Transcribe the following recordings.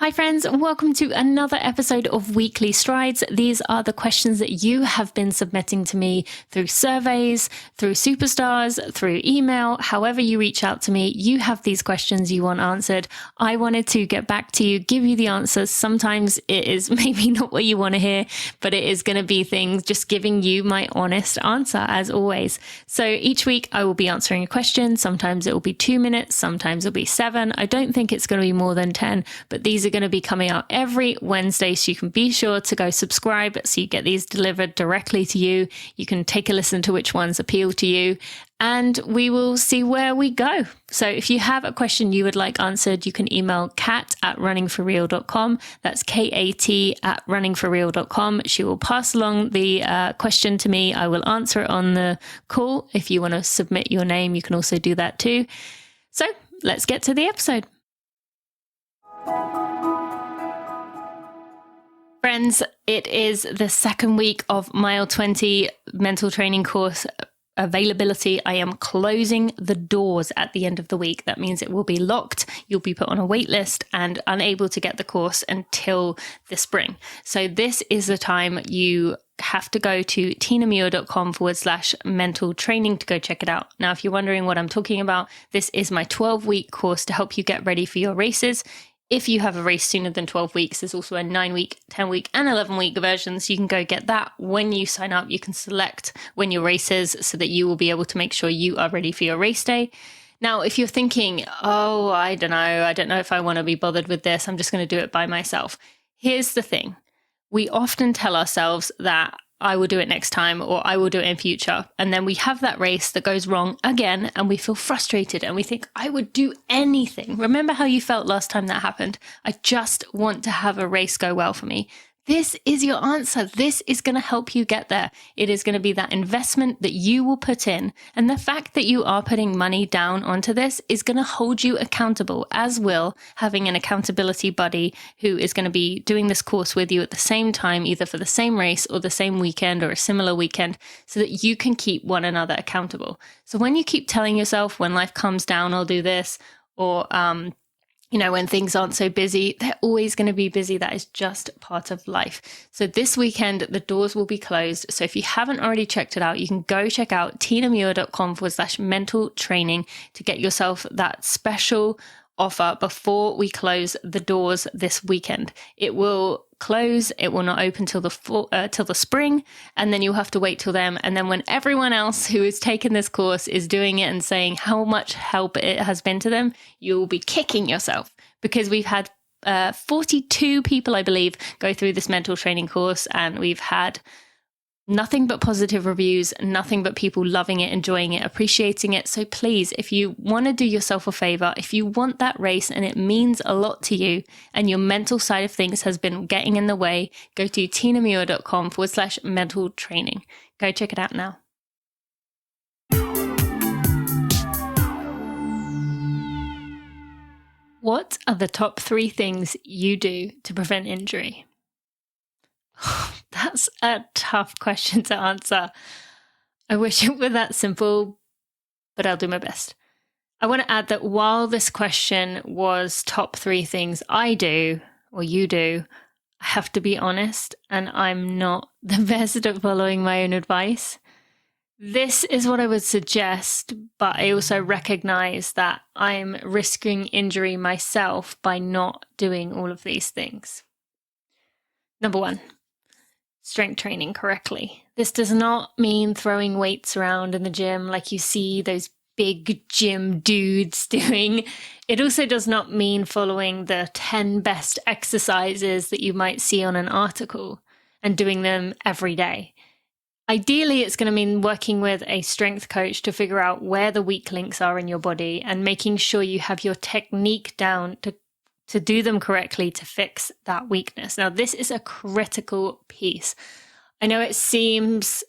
Hi friends, welcome to another episode of Weekly Strides. These are the questions that you have been submitting to me through surveys, through superstars, through email, however you reach out to me. You have these questions you want answered. I wanted to get back to you, give you the answers. Sometimes it is maybe not what you want to hear, but it is going to be things just giving you my honest answer as always. So each week I will be answering a question. Sometimes it will be 2 minutes, sometimes it'll be 7. I don't think it's going to be more than 10, but these are going to be coming out every Wednesday, so you can be sure to go subscribe so you get these delivered directly to you. You can take a listen to which ones appeal to you, and we will see where we go. So if you have a question you would like answered, you can email kat@runningforreal.com. That's KAT@runningforreal.com. She will pass along the question to me. I will answer it on the call. If you want to submit your name, you can also do that too. So let's get to the episode. Friends, it is the second week of Mile 20 mental training course availability. I am closing the doors at the end of the week. That means it will be locked. You'll be put on a wait list and unable to get the course until the spring. So this is the time you have to go to tinamuir.com/mental training to go check it out. Now, if you're wondering what I'm talking about, this is my 12-week course to help you get ready for your races. If you have a race sooner than 12 weeks, there's also a 9-week, 10-week, and 11-week version. So you can go get that when you sign up. You can select when your race is so that you will be able to make sure you are ready for your race day. Now, if you're thinking, oh, I don't know if I want to be bothered with this, I'm just going to do it by myself. Here's the thing. We often tell ourselves that I will do it next time, or I will do it in future. And then we have that race that goes wrong again, and we feel frustrated and we think, I would do anything. Remember how you felt last time that happened? I just want to have a race go well for me. This is your answer. This is going to help you get there. It is going to be that investment that you will put in. And the fact that you are putting money down onto this is going to hold you accountable, as will having an accountability buddy who is going to be doing this course with you at the same time, either for the same race or the same weekend or a similar weekend, so that you can keep one another accountable. So when you keep telling yourself, when life comes down, I'll do this, or, when things aren't so busy, they're always going to be busy. That is just part of life. So this weekend, the doors will be closed. So if you haven't already checked it out, you can go check out tinamuir.com/mental training to get yourself that special offer before we close the doors this weekend. It will close. It will not open till the spring, and then you'll have to wait till then. And then when everyone else who has taken this course is doing it and saying how much help it has been to them, you'll be kicking yourself, because we've had 42 people, I believe, go through this mental training course, and we've had nothing but positive reviews, nothing but people loving it, enjoying it, appreciating it. So please, if you want to do yourself a favor, if you want that race and it means a lot to you and your mental side of things has been getting in the way, go to tinamuir.com/mental training. Go check it out now. What are the top 3 things you do to prevent injury? That's a tough question to answer. I wish it were that simple, but I'll do my best. I want to add that while this question was top 3 things I do, or you do, I have to be honest, and I'm not the best at following my own advice. This is what I would suggest, but I also recognize that I'm risking injury myself by not doing all of these things. Number 1. Strength training correctly. This does not mean throwing weights around in the gym like you see those big gym dudes doing. It also does not mean following the 10 best exercises that you might see on an article and doing them every day. Ideally, it's going to mean working with a strength coach to figure out where the weak links are in your body and making sure you have your technique down to do them correctly to fix that weakness. Now, this is a critical piece. I know it seems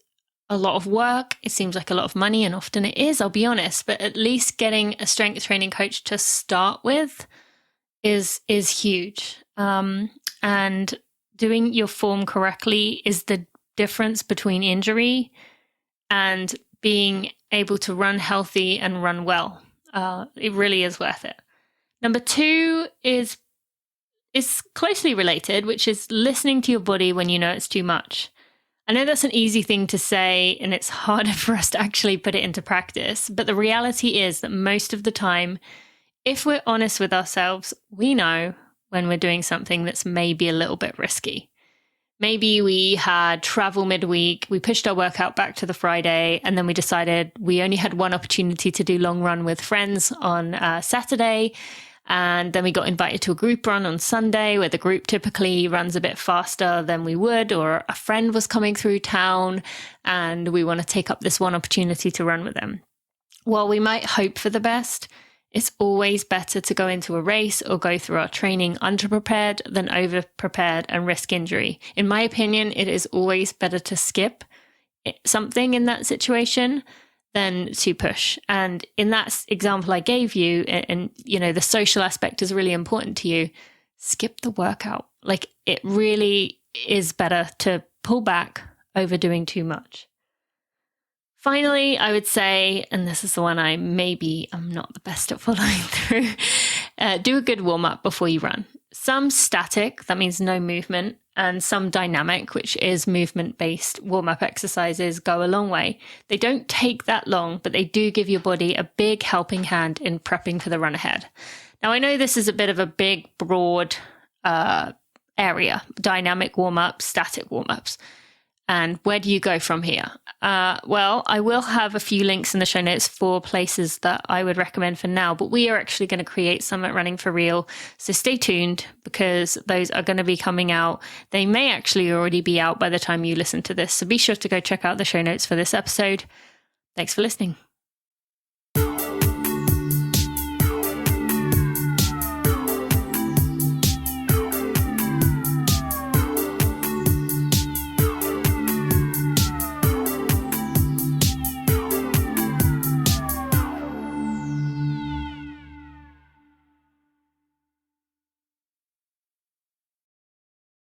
a lot of work, it seems like a lot of money, and often it is, I'll be honest, but at least getting a strength training coach to start with is huge. And doing your form correctly is the difference between injury and being able to run healthy and run well. It really is worth it. Number 2 is is closely related, which is listening to your body when you know it's too much. I know that's an easy thing to say, and it's harder for us to actually put it into practice. But the reality is that most of the time, if we're honest with ourselves, we know when we're doing something that's maybe a little bit risky. Maybe we had travel midweek, we pushed our workout back to the Friday, and then we decided we only had one opportunity to do long run with friends on Saturday. And then we got invited to a group run on Sunday, where the group typically runs a bit faster than we would, or a friend was coming through town and we want to take up this one opportunity to run with them. While we might hope for the best, it's always better to go into a race or go through our training underprepared than overprepared and risk injury. In my opinion, it is always better to skip something in that situation than to push. And in that example I gave you, and you know, the social aspect is really important to you, skip the workout. Like, it really is better to pull back over doing too much. Finally, I would say, and this is the one I'm not the best at following through, do a good warm-up before you run. Some static, that means no movement, and some dynamic, which is movement-based warm-up exercises, go a long way. They don't take that long, but they do give your body a big helping hand in prepping for the run ahead. Now, I know this is a bit of a big, broad area, dynamic warm-ups, static warm-ups. And where do you go from here? Well, I will have a few links in the show notes for places that I would recommend for now, but we are actually going to create some at Running for Real. So stay tuned, because those are going to be coming out. They may actually already be out by the time you listen to this. So be sure to go check out the show notes for this episode. Thanks for listening.